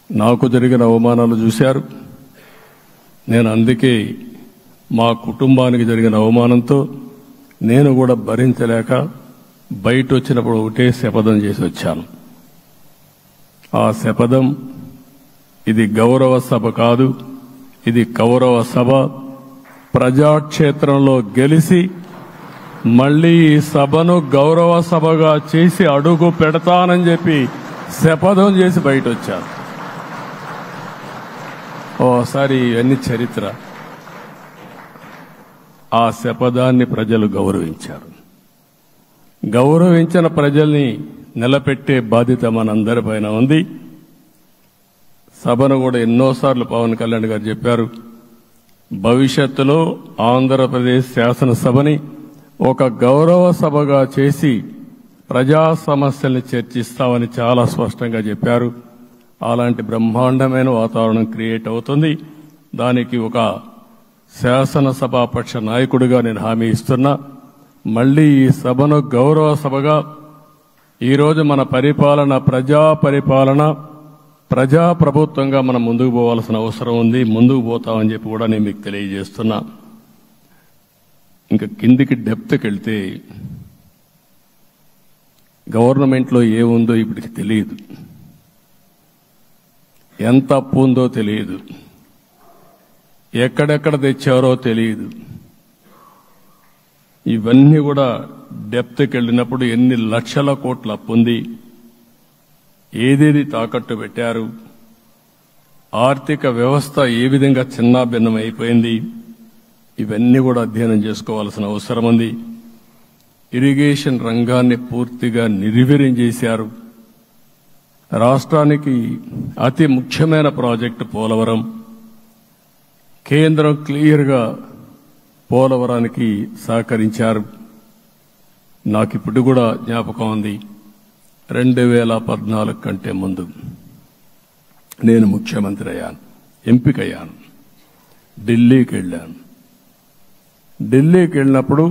నాకు జరిగిన అవమానాలు చూశారు. నేను అందుకే మా కుటుంబానికి జరిగిన అవమానంతో నేను కూడా భరించలేక బయట వచ్చినప్పుడు ఒకటే శపథం చేసి వచ్చాను. ఆ శపథం ఇది గౌరవ సభ కాదు, ఇది కౌరవ సభ. ప్రజాక్షేత్రంలో గెలిచి మళ్లీ ఈ సభను గౌరవ సభగా చేసి అడుగు పెడతానని చెప్పి శపథం చేసి బయట వచ్చాను. ఓసారి ఇవన్నీ చరిత్ర. ఆ శపథాన్ని ప్రజలు గౌరవించారు. గౌరవించిన ప్రజల్ని నిలబెట్టే బాధ్యత మనందరిపైన ఉంది. సభను కూడా ఎన్నోసార్లు పవన్ కళ్యాణ్ గారు చెప్పారు, భవిష్యత్తులో ఆంధ్రప్రదేశ్ శాసనసభని ఒక గౌరవ సభగా చేసి ప్రజా సమస్యల్ని చర్చిస్తామని చాలా స్పష్టంగా చెప్పారు. అలాంటి బ్రహ్మాండమైన వాతావరణం క్రియేట్ అవుతుంది. దానికి ఒక శాసనసభాపక్ష నాయకుడిగా నేను హామీ ఇస్తున్నా. మళ్లీ ఈ సభను గౌరవ సభగా ఈరోజు మన పరిపాలన ప్రజా ప్రభుత్వంగా మనం ముందుకు పోవాల్సిన అవసరం ఉంది. ముందుకు పోతామని చెప్పి కూడా నేను మీకు తెలియజేస్తున్నా. ఇంకా కిందికి డెప్త్కి వెళ్తే గవర్నమెంట్లో ఏముందో ఇప్పటికి తెలియదు, ఎంత అప్పు ఉందో తెలియదు, ఎక్కడెక్కడ తెచ్చారో తెలియదు. ఇవన్నీ కూడా డెప్త్కి వెళ్ళినప్పుడు ఎన్ని లక్షల కోట్ల అప్పు ఉంది, ఏదేది తాకట్టు పెట్టారు, ఆర్థిక వ్యవస్థ ఏ విధంగా చిన్నాభిన్నం అయిపోయింది, ఇవన్నీ కూడా అధ్యయనం చేసుకోవాల్సిన అవసరం ఉంది. ఇరిగేషన్ రంగాన్ని పూర్తిగా నిర్వీర్యం చేశారు. రాష్ట్రానికి అతి ముఖ్యమైన ప్రాజెక్టు పోలవరం. కేంద్రం క్లియర్గా పోలవరానికి సహకరించారు. నాకిప్పుడు కూడా జ్ఞాపకం ఉంది, 2014 కంటే ముందు నేను ముఖ్యమంత్రి అయ్యాను, ఎంపికయ్యాను, ఢిల్లీకి వెళ్ళాను. ఢిల్లీకి వెళ్ళినప్పుడు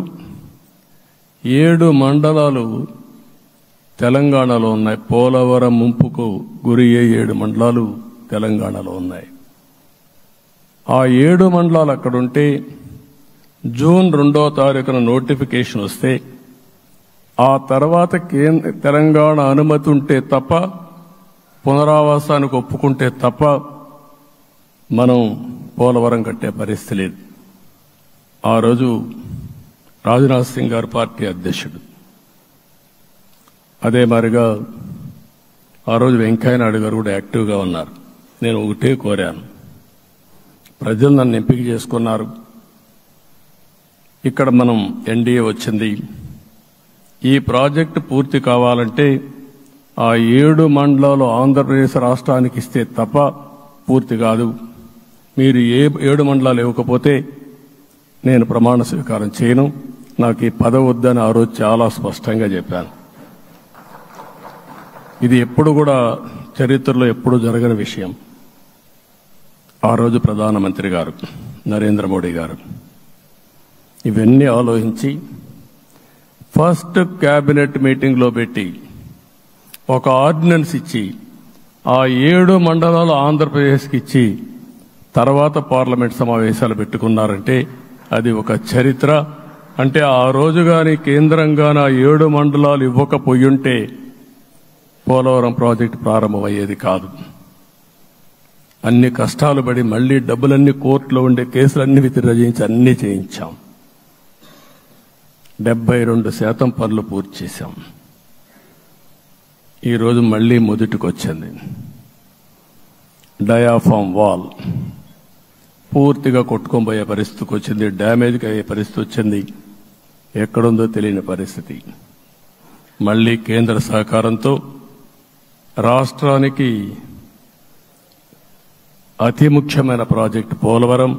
7 మండలాలు తెలంగాణలో ఉన్నాయి. పోలవరం ముంపుకు గురి అయ్యే 7 మండలాలు తెలంగాణలో ఉన్నాయి. ఆ 7 మండలాలు అక్కడుంటే జూన్ 2వ తారీఖున నోటిఫికేషన్ వస్తే ఆ తర్వాత తెలంగాణ అనుమతి ఉంటే తప్ప, పునరావాసానికి ఒప్పుకుంటే తప్ప మనం పోలవరం కట్టే పరిస్థితి లేదు. ఆ రోజు రాజ్నాథ్ సింగ్ గారు పార్టీ అధ్యక్షుడు. అదే మాదిరిగా ఆ రోజు వెంకయ్య నాయుడు గారు కూడా యాక్టివ్గా ఉన్నారు. నేను ఒకటే కోరాను, ప్రజలు నన్ను ఎంపిక చేసుకున్నారు, ఇక్కడ మనం ఎన్డీఏ వచ్చింది, ఈ ప్రాజెక్టు పూర్తి కావాలంటే ఆ 7 మండలాలు ఆంధ్రప్రదేశ్ రాష్ట్రానికి ఇస్తే తప్ప పూర్తి కాదు. మీరు 7 మండలాలు ఇవ్వకపోతే నేను ప్రమాణ స్వీకారం చేయను, నాకు ఈ పదవి వద్దని ఆ రోజు చాలా స్పష్టంగా చెప్పాను. ఇది ఎప్పుడు కూడా చరిత్రలో ఎప్పుడు జరగని విషయం. ఆ రోజు ప్రధానమంత్రి గారు నరేంద్ర మోడీ గారు ఇవన్నీ ఆలోచించి ఫస్ట్ కేబినెట్ మీటింగ్లో పెట్టి ఒక ఆర్డినెన్స్ ఇచ్చి ఆ 7 మండలాలు ఆంధ్రప్రదేశ్కి ఇచ్చి తర్వాత పార్లమెంట్ సమావేశాలు పెట్టుకున్నారంటే అది ఒక చరిత్ర. అంటే ఆ రోజు గాని కేంద్రంగాన 7 మండలాలు ఇవ్వకపోయుంటే పోలవరం ప్రాజెక్టు ప్రారంభమయ్యేది కాదు. అన్ని కష్టాలు పడి మళ్లీ డబ్బులన్నీ కోర్టులో ఉండే కేసులన్నీ విత్డ్రా చేయించి అన్నీ చేయించాం. 72% పనులు పూర్తి చేశాం. ఈరోజు మళ్లీ మొదటికి వచ్చింది. డయాఫామ్ వాల్ పూర్తిగా కొట్టుకొని పోయే పరిస్థితికి వచ్చింది, డ్యామేజ్కి అయ్యే పరిస్థితి వచ్చింది, ఎక్కడుందో తెలియని పరిస్థితి. మళ్లీ కేంద్ర సహకారంతో రాష్ట్రానికి అతి ముఖ్యమైన ప్రాజెక్టు పోలవరం,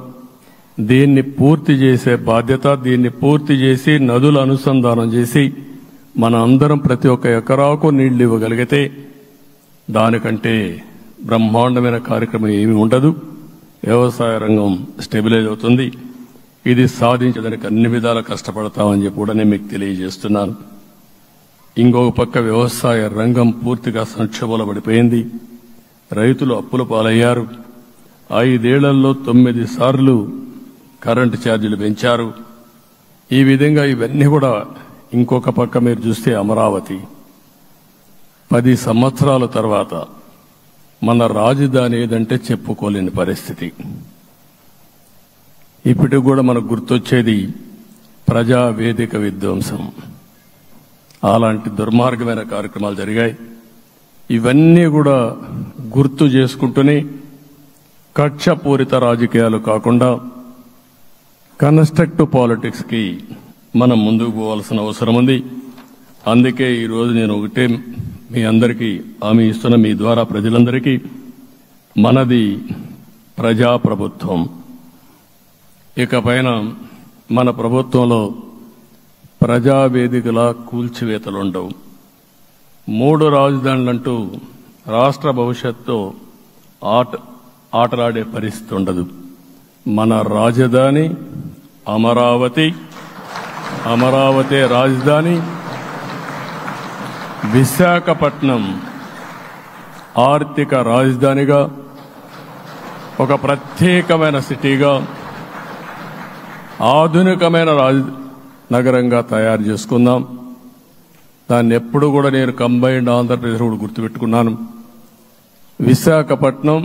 దీన్ని పూర్తి చేసే బాధ్యత, దీన్ని పూర్తి చేసి నదుల అనుసంధానం చేసి మన అందరం ప్రతి ఒక్క ఎకరాకు నీళ్లు ఇవ్వగలిగితే దానికంటే బ్రహ్మాండమైన కార్యక్రమం ఏమీ ఉండదు. వ్యవసాయ రంగం స్టెబిలైజ్ అవుతుంది. ఇది సాధించడానికి అన్ని విధాలా కష్టపడతామని చెప్పి కూడా నేను మీకు తెలియజేస్తున్నాను. ఇంకొక పక్క వ్యవసాయ రంగం పూర్తిగా సంక్షోభంలో పడిపోయింది. రైతులు అప్పుల పాలయ్యారు. 5 ఏళ్లలో 9 సార్లు కరెంటు ఛార్జీలు పెంచారు. ఈ విధంగా ఇవన్నీ కూడా ఇంకొక పక్క మీరు చూస్తే అమరావతి 10 సంవత్సరాల తర్వాత మన రాజధాని ఏదంటే చెప్పుకోలేని పరిస్థితి. ఇప్పటికి కూడా మనకు గుర్తొచ్చేది ప్రజావేదిక విధ్వంసం. అలాంటి దుర్మార్గమైన కార్యక్రమాలు జరిగాయి. ఇవన్నీ కూడా గుర్తు చేసుకుంటూనే కక్షపూరిత రాజకీయాలు కాకుండా కన్స్ట్రక్టివ్ పాలిటిక్స్ కి మనం ముందుకు పోవాల్సిన అవసరం ఉంది. అందుకే ఈరోజు నేను ఒకటే మీ అందరికీ హామీ ఇస్తున్న, మీ ద్వారా ప్రజలందరికీ, మనది ప్రజాప్రభుత్వం. ఇకపైన మన ప్రభుత్వంలో ప్రజావేదికల కూల్చివేతలుండవు. 3 రాజధానులంటూ రాష్ట్ర భవిష్యత్తు ఆటలాడే పరిస్థితి ఉండదు. మన రాజధాని అమరావతి, అమరావతి రాజధాని. విశాఖపట్నం ఆర్థిక రాజధానిగా, ఒక ప్రత్యేకమైన సిటీగా, ఆధునికమైన నగరంగా తయారు చేసుకుందాం. దాన్ని ఎప్పుడు కూడా నేను కంబైన్డ్ ఆంధ్రప్రదేశ్ కూడా గుర్తుపెట్టుకున్నాను. విశాఖపట్నం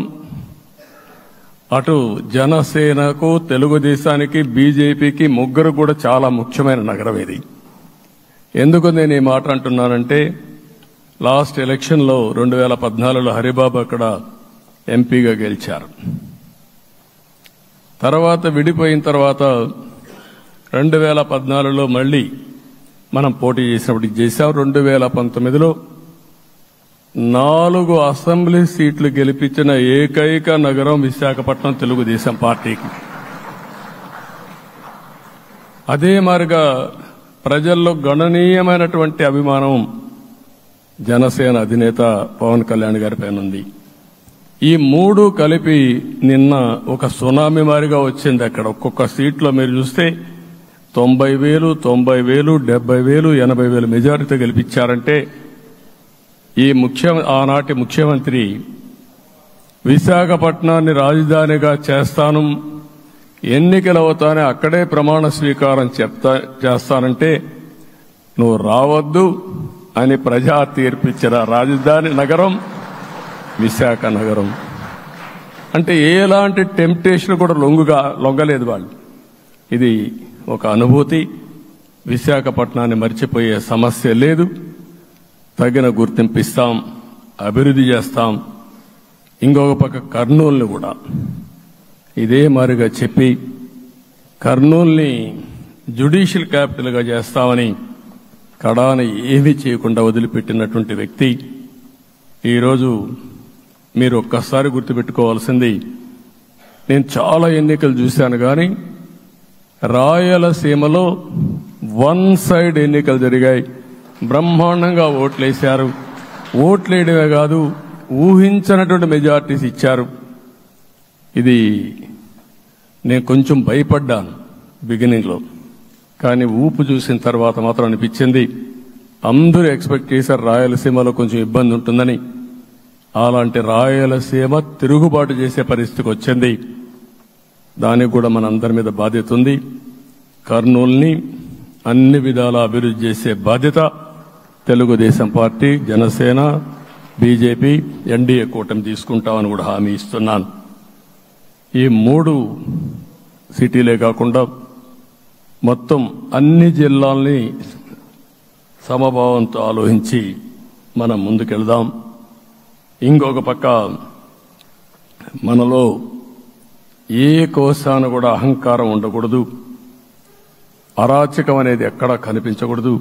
అటు జనసేనకు, తెలుగుదేశానికి, బీజేపీకి ముగ్గురు కూడా చాలా ముఖ్యమైన నగరం ఇది. ఎందుకు నేను ఈ మాట అంటున్నానంటే, లాస్ట్ ఎలక్షన్లో 2014లో హరిబాబు అక్కడ ఎంపీగా గెలిచారు. తర్వాత విడిపోయిన తర్వాత 2014లో మళ్లీ మనం పోటీ చేసినప్పుడు చేశాం. 2019లో 4 అసెంబ్లీ సీట్లు గెలిపించిన ఏకైక నగరం విశాఖపట్నం తెలుగుదేశం పార్టీకి. అదే మాదిరిగా ప్రజల్లో గణనీయమైనటువంటి అభిమానం జనసేన అధినేత పవన్ కళ్యాణ్ గారి పైన ఉంది. ఈ 3 కలిపి నిన్న ఒక సునామీ మారిగా వచ్చింది. అక్కడ ఒక్కొక్క సీట్లో మీరు చూస్తే 90,000, 90,000, 70,000, 80,000 మెజారిటీతో గెలిపించారంటే ఆనాటి ముఖ్యమంత్రి విశాఖపట్నాన్ని రాజధానిగా చేస్తాను, ఎన్నికలవుతానే అక్కడే ప్రమాణ స్వీకారం చేస్తానంటే నువ్వు రావద్దు అని ప్రజా తీర్పిచ్చిన రాజధాని నగరం విశాఖ నగరం. అంటే ఎలాంటి టెంప్టేషన్ కూడా లొంగలేదు వాళ్ళు. ఇది ఒక అనుభూతి. విశాఖపట్నాన్ని మర్చిపోయే సమస్య లేదు. తగిన గుర్తింపు ఇస్తాం, అభివృద్ధి చేస్తాం. ఇంకొక పక్క కర్నూలుని కూడా ఇదే మారిగా చెప్పి కర్నూలుని జ్యుడిషియల్ క్యాపిటల్గా చేస్తామని కడాన ఏమీ చేయకుండా వదిలిపెట్టినటువంటి వ్యక్తి. ఈరోజు మీరు ఒక్కసారి గుర్తుపెట్టుకోవాల్సింది, నేను చాలా ఎన్నికలు చూశాను కానీ రాయలసీమలో 1 సైడ్ ఎన్నికలు జరిగాయి. బ్రహ్మాండంగా ఓట్లేశారు. ఓట్లేయడమే కాదు, ఊహించినటువంటి మెజార్టీస్ ఇచ్చారు. ఇది నేను కొంచెం భయపడ్డాను బిగినింగ్లో, కానీ ఊపు చూసిన తర్వాత మాత్రం అనిపించింది అందరూ ఎక్స్పెక్ట్ చేశారు రాయలసీమలో కొంచెం ఇబ్బంది ఉంటుందని. అలాంటి రాయలసీమ తిరుగుబాటు చేసే పరిస్థితికి వచ్చింది. దానికి కూడా మనందరి మీద బాధ్యత ఉంది. కర్నూలుని అన్ని విధాల అభివృద్ధి చేసే బాధ్యత Telugu Desam party, Janasena, BJP, NDA కూటమి తీసుకుంటామని కూడా హామీ ఇస్తున్నాను. ఈ 3 సిటీలే కాకుండా మొత్తం అన్ని జిల్లాల్ని సమభావంతో ఆలోచించి మనం ముందుకెళ్దాం. ఇంకొక పక్క మనలో ఏ కోశాన కూడా అహంకారం ఉండకూడదు, అరాచకం అనేది ఎక్కడా కనిపించకూడదు.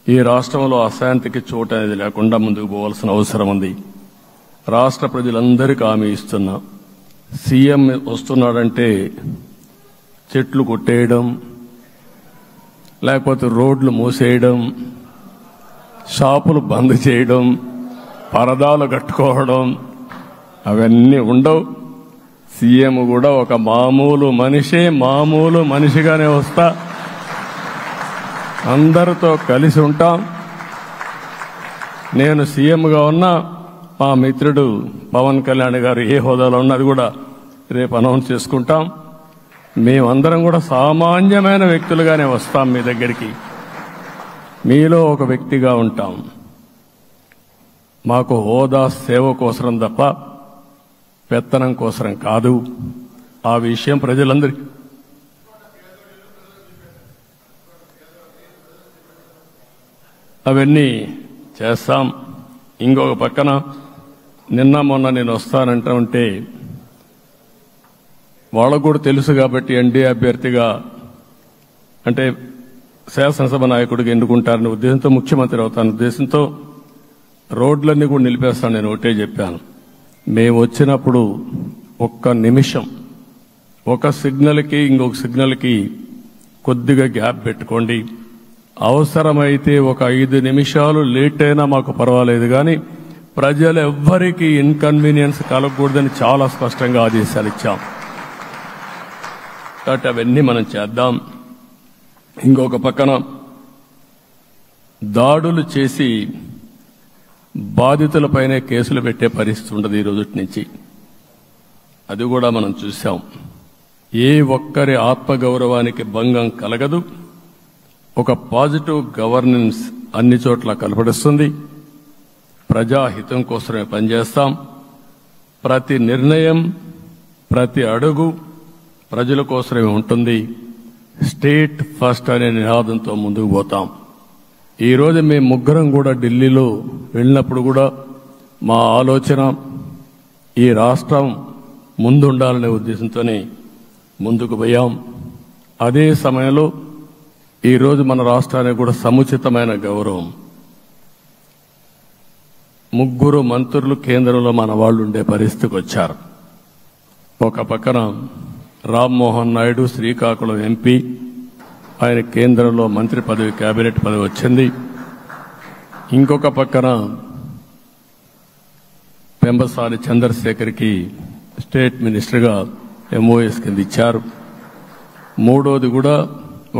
ఈ రాష్ట్రంలో అశాంతికి చోటు అనేది లేకుండా ముందుకు పోవాల్సిన అవసరం ఉంది. రాష్ట్ర ప్రజలందరికీ హామీ ఇస్తున్నా, సీఎం వస్తున్నాడంటే చెట్లు కొట్టేయడం, లేకపోతే రోడ్లు మూసేయడం, షాపులు బంద్ చేయడం, పరదాలు కట్టుకోవడం అవన్నీ ఉండవు. సీఎం కూడా ఒక మామూలు మనిషిగానే వస్తా, అందరితో కలిసి ఉంటాం. నేను సీఎంగా ఉన్నా మా మిత్రుడు పవన్ కళ్యాణ్ గారు ఏ హోదాలో ఉన్నది కూడా రేపు అనౌన్స్ చేసుకుంటాం. మేమందరం కూడా సామాన్యమైన వ్యక్తులుగానే వస్తాం మీ దగ్గరికి, మీలో ఒక వ్యక్తిగా ఉంటాం. మాకు హోదా సేవ కోసరం తప్ప పెత్తనం కోసరం కాదు. ఆ విషయం ప్రజలందరికీ అవన్నీ చేస్తాం. ఇంకొక పక్కన నిన్న మొన్న నేను వస్తానంటా ఉంటే వాళ్ళకు కూడా తెలుసు కాబట్టి ఎన్డీఏ అభ్యర్థిగా అంటే శాసనసభ నాయకుడిగా ఎన్నుకుంటారనే ఉద్దేశంతో, ముఖ్యమంత్రి అవుతాను ఉద్దేశంతో రోడ్లన్నీ కూడా నిలిపేస్తాను. నేను ఒకటే చెప్పాను, మేము వచ్చినప్పుడు ఒక్క నిమిషం ఒక సిగ్నల్కి ఇంకొక సిగ్నల్కి కొద్దిగా గ్యాప్ పెట్టుకోండి. అవసరమైతే ఒక 5 నిమిషాలు లేట్ అయినా మాకు పర్వాలేదు, కానీ ప్రజలు ఎవ్వరికీ ఇన్కన్వీనియన్స్ కలగకూడదని చాలా స్పష్టంగా ఆదేశాలు ఇచ్చాం. కాబట్టి అవన్నీ మనం చేద్దాం. ఇంకొక పక్కన దాడులు చేసి బాధితులపైనే కేసులు పెట్టే పరిస్థితి ఉండదు ఈ రోజు నుంచి. అది కూడా మనం చూశాం. ఏ ఒక్కరి ఆత్మగౌరవానికి భంగం కలగదు. ఒక పాజిటివ్ గవర్నెన్స్ అన్ని చోట్ల కనపడుస్తుంది. ప్రజాహితం కోసమే పనిచేస్తాం. ప్రతి నిర్ణయం, ప్రతి అడుగు ప్రజల కోసమే ఉంటుంది. స్టేట్ ఫస్ట్ అనే నినాదంతో ముందుకు పోతాం. ఈ రోజు మేము ముగ్గురం కూడా ఢిల్లీలో వెళ్ళినప్పుడు కూడా మా ఆలోచన ఈ రాష్ట్రం ముందుండాలనే ఉద్దేశంతోనే ముందుకు పోయాం. అదే సమయంలో ఈరోజు మన రాష్ట్రానికి కూడా సముచితమైన గౌరవం. 3 మంత్రులు కేంద్రంలో మన వాళ్ళు ఉండే పరిస్థితికి వచ్చారు. ఒక పక్కన రామ్మోహన్ నాయుడు శ్రీకాకుళం ఎంపీ, ఆయన కేంద్రంలో మంత్రి పదవి, కేబినెట్ పదవి వచ్చింది. ఇంకొక పక్కన పెంబసాని చంద్రశేఖర్కి స్టేట్ మినిస్టర్గా ఎంఓఎస్ కింద ఇచ్చారు. మూడోది కూడా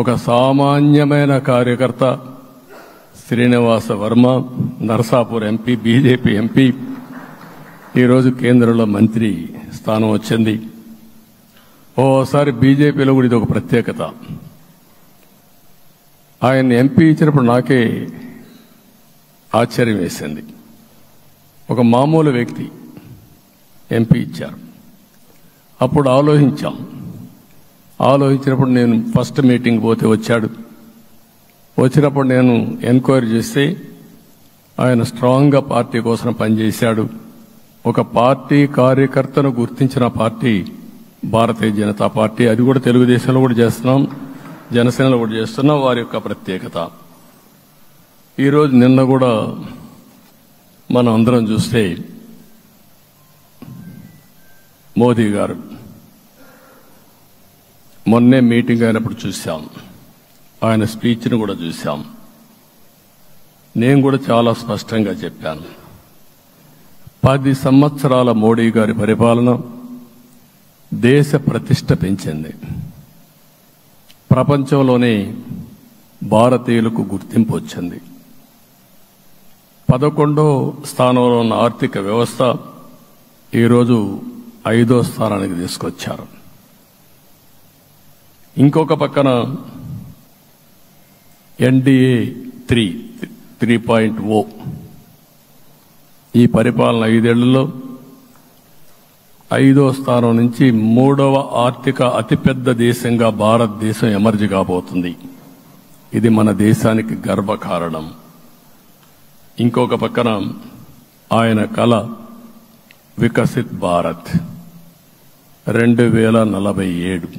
ఒక సామాన్యమైన కార్యకర్త Srinivasa Varma, Narasapur MP, BJP MP, ఈరోజు కేంద్రంలో మంత్రి స్థానం వచ్చింది. ఓసారి బీజేపీలో కూడా ఇది ఒక ప్రత్యేకత. ఆయన ఎంపీ ఇచ్చినప్పుడు నాకే ఆశ్చర్యం వేసింది. ఒక మామూలు వ్యక్తి ఎంపీ ఇచ్చారు. అప్పుడు ఆలోచించినప్పుడు నేను ఫస్ట్ మీటింగ్ పోతే వచ్చాడు. వచ్చినప్పుడు నేను ఎంక్వైరీ చేస్తే ఆయన స్ట్రాంగ్గా పార్టీ కోసం పనిచేశాడు. ఒక పార్టీ కార్యకర్తను గుర్తించిన పార్టీ భారతీయ జనతా పార్టీ. అది కూడా తెలుగుదేశంలో కూడా చేస్తున్నాం, జనసేనలో కూడా చేస్తున్నాం. వారి యొక్క ప్రత్యేకత. ఈరోజు నిన్న కూడా మనం అందరం చూస్తే మోదీ గారు మొన్నే మీటింగ్ అయినప్పుడు చూశాం, ఆయన స్పీచ్ను కూడా చూశాం. నేను కూడా చాలా స్పష్టంగా చెప్పాను, 10 సంవత్సరాల మోడీ గారి పరిపాలన దేశ ప్రతిష్ట పెంచింది. ప్రపంచంలోనే భారతీయులకు గుర్తింపు వచ్చింది. 11వ స్థానంలో ఉన్న ఆర్థిక వ్యవస్థ ఈరోజు 5వ స్థానానికి తీసుకొచ్చారు. ఇంకొక పక్కన ఎన్డీఏ 3.0 ఈ పరిపాలన 5 ఏళ్లలో 5వ స్థానం నుంచి 3వ ఆర్థిక అతిపెద్ద దేశంగా భారతదేశం ఎమర్జ్ కాబోతుంది. ఇది మన దేశానికి గర్వకారణం. ఇంకొక పక్కన ఆయన కల వికసిత్ భారత్ 2047,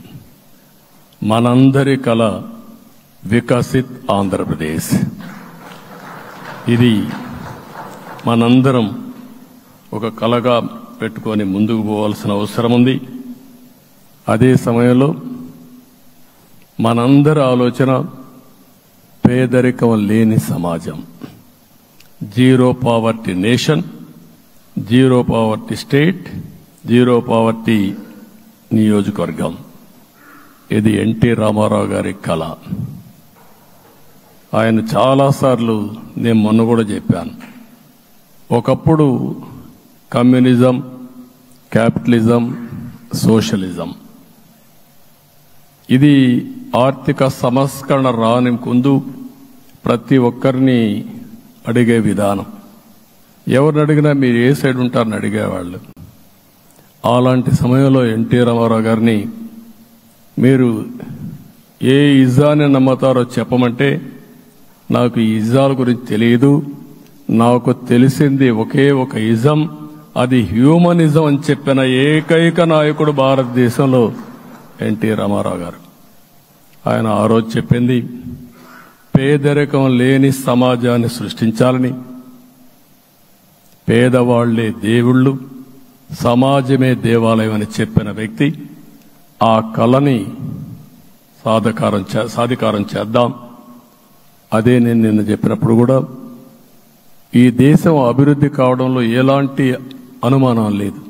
మనందరి కల వికసిత్ ఆంధ్రప్రదేశ్. ఇది మనందరం ఒక కలగా పెట్టుకొని ముందుకు పోవాల్సిన అవసరం ఉంది. అదే సమయంలో మనందరి ఆలోచన పేదరికం లేని సమాజం, zero poverty nation, zero poverty state, zero poverty నియోజకవర్గం. ఇది ఎన్టీ రామారావు గారి కళ. ఆయన చాలాసార్లు, నేను మొన్న కూడా చెప్పాను, ఒకప్పుడు కమ్యూనిజం, క్యాపిటలిజం, సోషలిజం. ఇది ఆర్థిక సంస్కరణ రాని ముందు ప్రతి ఒక్కరిని అడిగే విధానం. ఎవరిని అడిగినా మీరు ఏ సైడ్ ఉంటారని అడిగేవాళ్ళు. అలాంటి సమయంలో ఎన్టీ రామారావు గారిని మీరు ఏ ఇజాన్ని నమ్ముతారో చెప్పమంటే నాకు ఈ ఇజాల గురించి తెలియదు, నాకు తెలిసింది ఒకే ఒక ఇజం, అది హ్యూమనిజం అని చెప్పిన ఏకైక నాయకుడు భారతదేశంలో ఎన్టీ రామారావు గారు. ఆయన ఆ రోజు చెప్పింది పేదరికం లేని సమాజాన్ని సృష్టించాలని, పేదవాళ్లే దేవుళ్ళు, సమాజమే దేవాలయం అని చెప్పిన వ్యక్తి. ఆ కళని సాధికారం చేద్దాం. అదే నేను నిన్న చెప్పినప్పుడు కూడా ఈ దేశం అభివృద్ధి కావడంలో ఎలాంటి అనుమానం లేదు.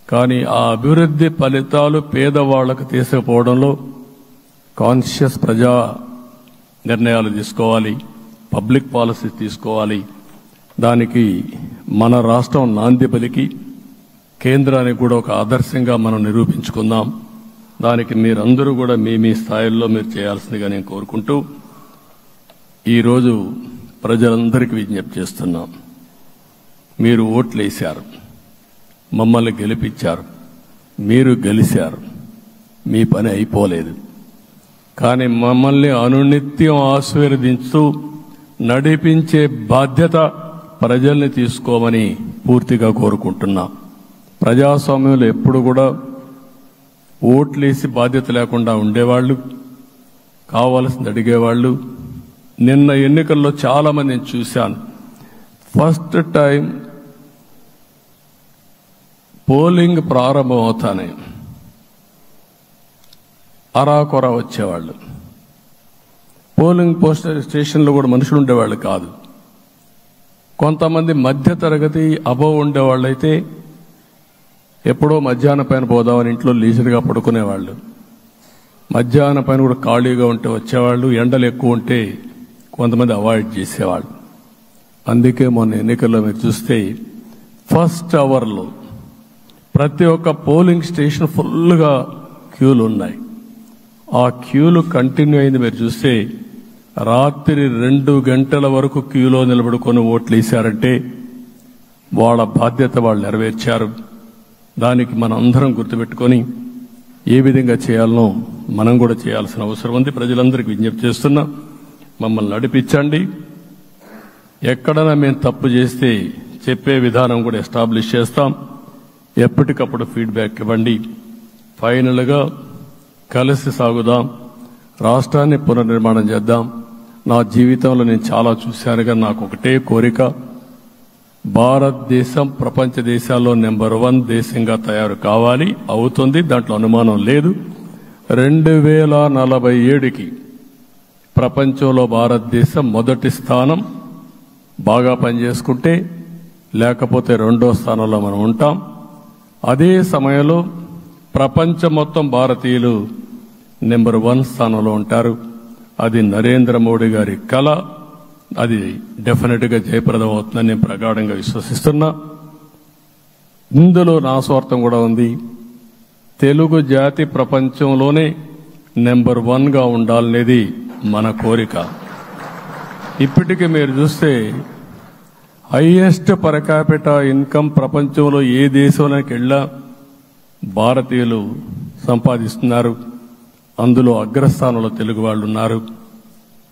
కానీ ఆ అభివృద్ధి ఫలితాలు పేదవాళ్లకు తీసుకుపోవడంలో కాన్షియస్ ప్రజా నిర్ణయాలు తీసుకోవాలి, పబ్లిక్ పాలసీ తీసుకోవాలి. దానికి మన రాష్ట్రం నాంది పలికి కేంద్రానికి కూడా ఒక ఆదర్శంగా మనం నిరూపించుకుందాం. దానికి మీరందరూ కూడా మీ స్థాయిల్లో మీరు చేయాల్సిందిగా నేను కోరుకుంటూ ఈరోజు ప్రజలందరికీ విజ్ఞప్తి చేస్తున్నాం. మీరు ఓట్లేశారు, మమ్మల్ని గెలిపించారు, మీరు గెలిచారు, మీ పని అయిపోలేదు. కానీ మమ్మల్ని అనునిత్యం ఆశీర్వదించుతూ నడిపించే బాధ్యత ప్రజల్ని తీసుకోమని పూర్తిగా కోరుకుంటున్నాం. ప్రజాస్వామ్యంలో ఎప్పుడు కూడా ఓట్లేసి బాధ్యత లేకుండా ఉండేవాళ్లు, కావాల్సింది అడిగేవాళ్లు. నిన్న ఎన్నికల్లో చాలా మందిని చూశాను. ఫస్ట్ టైం పోలింగ్ ప్రారంభం అవుతానే అరాకొర వచ్చేవాళ్ళు. పోలింగ్ స్టేషన్లో కూడా మనుషులు ఉండేవాళ్ళు కాదు. కొంతమంది మధ్య తరగతి అబవ్ ఉండేవాళ్ళైతే ఎప్పుడో మధ్యాహ్నం పైన పోదామని ఇంట్లో లీజర్గా పడుకునేవాళ్ళు. మధ్యాహ్నం పైన కూడా ఖాళీగా ఉంటే వచ్చేవాళ్ళు. ఎండలు ఎక్కువ ఉంటే కొంతమంది అవాయిడ్ చేసేవాళ్ళు. అందుకే మొన్న ఎన్నికల్లో మీరు చూస్తే ఫస్ట్ అవర్లో ప్రతి ఒక్క పోలింగ్ స్టేషన్ ఫుల్గా క్యూలు ఉన్నాయి. ఆ క్యూలు కంటిన్యూ అయింది. మీరు చూస్తే రాత్రి 2 గంటల వరకు క్యూలో నిలబడుకొని ఓట్లు వేశారంటే వాళ్ళ బాధ్యత వాళ్ళు నెరవేర్చారు. దానికి మనం అందరం గుర్తుపెట్టుకొని ఏ విధంగా చేయాలనో మనం కూడా చేయాల్సిన అవసరం ఉంది. ప్రజలందరికీ విజ్ఞప్తి చేస్తున్నా, మమ్మల్ని నడిపించండి. ఎక్కడైనా మేము తప్పు చేస్తే చెప్పే విధానం కూడా ఎస్టాబ్లిష్ చేస్తాం. ఎప్పటికప్పుడు ఫీడ్బ్యాక్ ఇవ్వండి. ఫైనల్గా కలిసి సాగుదాం, రాష్ట్రాన్ని పునర్నిర్మాణం చేద్దాం. నా జీవితంలో నేను చాలా చూశానుగా నాకు ఒకటే కోరిక, భారతదేశం ప్రపంచ దేశాల్లో నెంబర్ 1 దేశంగా తయారు కావాలి. అవుతుంది, దాంట్లో అనుమానం లేదు. 2047కి ప్రపంచంలో భారతదేశం మొదటి స్థానం బాగా పనిచేసుకుంటే, లేకపోతే 2వ స్థానంలో మనం ఉంటాం. అదే సమయంలో ప్రపంచం మొత్తం భారతీయులు నెంబర్ 1 స్థానంలో ఉంటారు. అది నరేంద్ర మోడీ గారి కళ. అది డెఫినెట్ గా జయప్రదం అవుతుందని నేను ప్రగాఢంగా విశ్వసిస్తున్నా. ఇందులో నా స్వార్థం కూడా ఉంది. తెలుగు జాతి ప్రపంచంలోనే నెంబర్ 1గా ఉండాలనేది మన కోరిక. ఇప్పటికీ మీరు చూస్తే హైయెస్ట్ పర్ క్యాపిటా ఇన్కమ్ ప్రపంచంలో ఏ దేశంలోకి వెళ్ళా భారతీయులు సంపాదిస్తున్నారు. అందులో అగ్రస్థానంలో తెలుగు వాళ్ళు ఉన్నారు.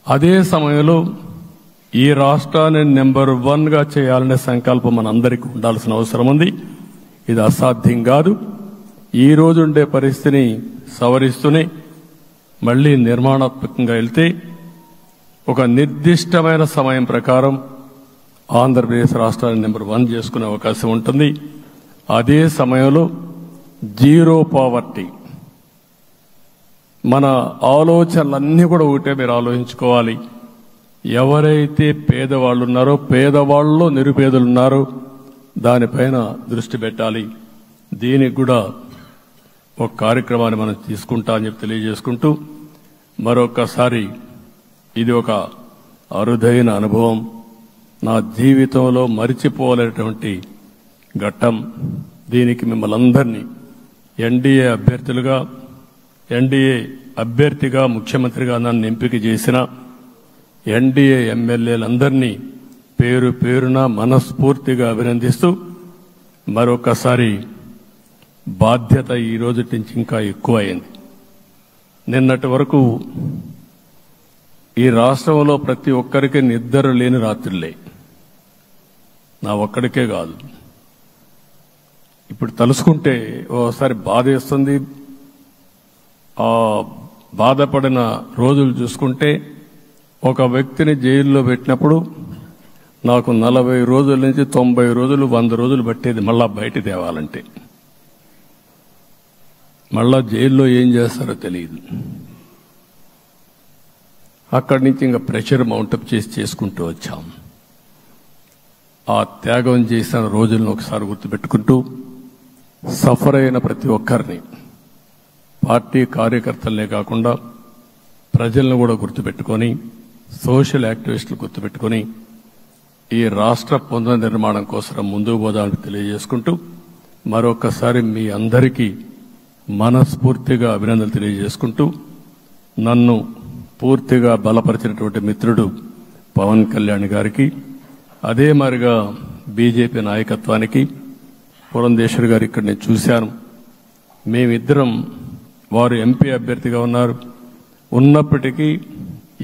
అదే సమయంలో ఈ రాష్ట్రాన్ని నెంబర్ 1గా చేయాలనే సంకల్పం మనందరికీ ఉండాల్సిన అవసరం ఉంది. ఇది అసాధ్యం కాదు. ఈ రోజు ఉండే పరిస్థితిని సవరిస్తూనే మళ్లీ నిర్మాణాత్మకంగా వెళ్తే ఒక నిర్దిష్టమైన సమయం ప్రకారం ఆంధ్రప్రదేశ్ రాష్ట్రాన్ని నెంబర్ 1 చేసుకునే అవకాశం ఉంటుంది. అదే సమయంలో జీరో పావర్టీ, మన ఆలోచనలన్నీ కూడా ఒకటే మీరు ఆలోచించుకోవాలి. ఎవరైతే పేదవాళ్ళు ఉన్నారో, పేదవాళ్ళలో నిరుపేదలు ఉన్నారో దానిపైన దృష్టి పెట్టాలి. దీనికి కూడా ఒక కార్యక్రమాన్ని మనం తీసుకుంటా అని చెప్పి తెలియజేసుకుంటూ మరొకసారి ఇది ఒక అరుదైన అనుభవం. నా జీవితంలో మరిచిపోలేనటువంటి ఘట్టం. దీనికి మిమ్మల్ని అందరినీ ఎన్డీఏ అభ్యర్థిగా ముఖ్యమంత్రిగా నన్ను ఎంపిక చేసిన ఎన్డీఏ ఎమ్మెల్యేలందరినీ పేరు పేరున మనస్ఫూర్తిగా అభినందిస్తూ మరొకసారి బాధ్యత ఈ రోజు నుంచి ఇంకా ఎక్కువైంది. నిన్నటి వరకు ఈ రాష్ట్రంలో ప్రతి ఒక్కరికి నిద్ర లేని రాత్రులే, నా ఒక్కడికే కాదు. ఇప్పుడు తలుసుకుంటే ఓసారి బాధేస్తుంది. ఆ బాధపడిన రోజులు చూసుకుంటే ఒక వ్యక్తిని జైల్లో పెట్టినప్పుడు నాకు 40 రోజుల నుంచి 90 రోజులు 100 రోజులు పట్టేది మళ్ళా బయట తేవాలంటే. మళ్ళా జైల్లో ఏం చేస్తారో తెలియదు. అక్కడి నుంచి ఇంకా ప్రెషర్ మౌంటప్ చేసుకుంటూ వచ్చాం. ఆ త్యాగం చేసిన రోజులను ఒకసారి గుర్తుపెట్టుకుంటూ సఫర్ అయిన ప్రతి ఒక్కరిని, పార్టీ కార్యకర్తలనే కాకుండా ప్రజలను కూడా గుర్తుపెట్టుకొని, సోషల్ యాక్టివిస్టులు గుర్తుపెట్టుకొని ఈ రాష్ట్ర పునర్నిర్మాణం కోసం ముందుకు పోదామని తెలియజేసుకుంటూ మరొకసారి మీ అందరికీ మనస్ఫూర్తిగా అభినందనలు తెలియజేసుకుంటూ నన్ను పూర్తిగా బలపరిచినటువంటి మిత్రుడు పవన్ కళ్యాణ్ గారికి, అదే మాదిరిగా బీజేపీ నాయకత్వానికి, పురంధేశ్వరి గారు ఇక్కడ నేను చూశాను. మేమిద్దరం, వారు ఎంపీ అభ్యర్థిగా ఉన్నప్పటికీ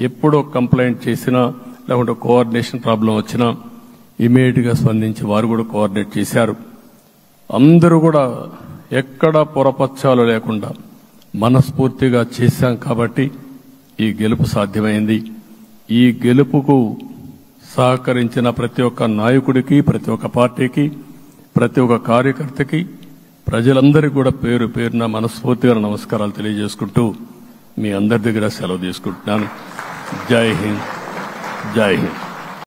ఎప్పుడో కంప్లైంట్ చేసినా లేకుంటే కోఆర్డినేషన్ ప్రాబ్లం వచ్చినా ఇమీడియట్ గా స్పందించి వారు కూడా కోఆర్డినేట్ చేశారు. అందరూ కూడా ఎక్కడా పొరపచ్చాలు లేకుండా మనస్ఫూర్తిగా చేశాం కాబట్టి ఈ గెలుపు సాధ్యమైంది. ఈ గెలుపుకు సహకరించిన ప్రతి ఒక్క నాయకుడికి, ప్రతి ఒక్క పార్టీకి, ప్రతి ఒక్క కార్యకర్తకి, ప్రజలందరికీ కూడా పేరు పేరున మనస్ఫూర్తిగా నమస్కారాలు తెలియజేసుకుంటూ మీ అందరి దగ్గర సెలవు తీసుకుంటున్నాను. జై హింద్, జై హింద్.